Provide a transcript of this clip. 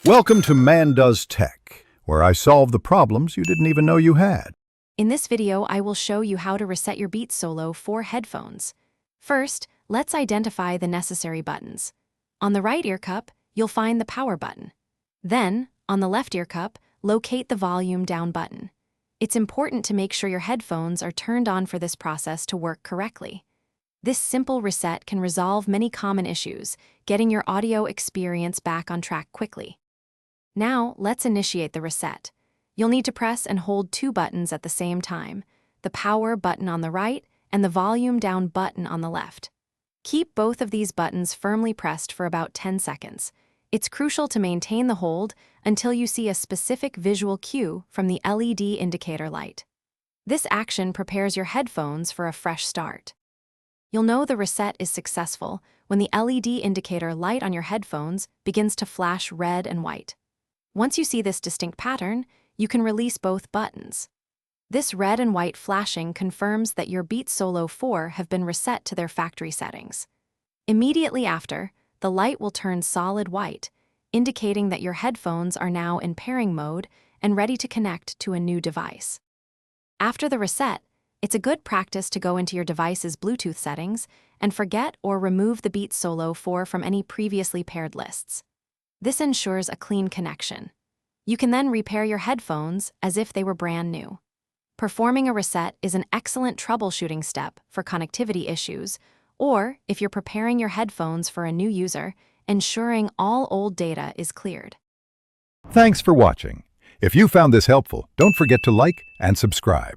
Welcome to Man Does Tech, where I solve the problems you didn't even know you had. In this video, I will show you how to reset your Beats Solo 4 headphones. First, let's identify the necessary buttons. On the right ear cup, you'll find the power button. Then, on the left ear cup, locate the volume down button. It's important to make sure your headphones are turned on for this process to work correctly. This simple reset can resolve many common issues, getting your audio experience back on track quickly. Now, let's initiate the reset. You'll need to press and hold two buttons at the same time, the power button on the right and the volume down button on the left. Keep both of these buttons firmly pressed for about 10 seconds. It's crucial to maintain the hold until you see a specific visual cue from the LED indicator light. This action prepares your headphones for a fresh start. You'll know the reset is successful when the LED indicator light on your headphones begins to flash red and white. Once you see this distinct pattern, you can release both buttons. This red and white flashing confirms that your Beats Solo 4 have been reset to their factory settings. Immediately after, the light will turn solid white, indicating that your headphones are now in pairing mode and ready to connect to a new device. After the reset, it's a good practice to go into your device's Bluetooth settings and forget or remove the Beats Solo 4 from any previously paired lists. This ensures a clean connection. You can then repair your headphones as if they were brand new. Performing a reset is an excellent troubleshooting step for connectivity issues, or if you're preparing your headphones for a new user, ensuring all old data is cleared. Thanks for watching. If you found this helpful, don't forget to like and subscribe.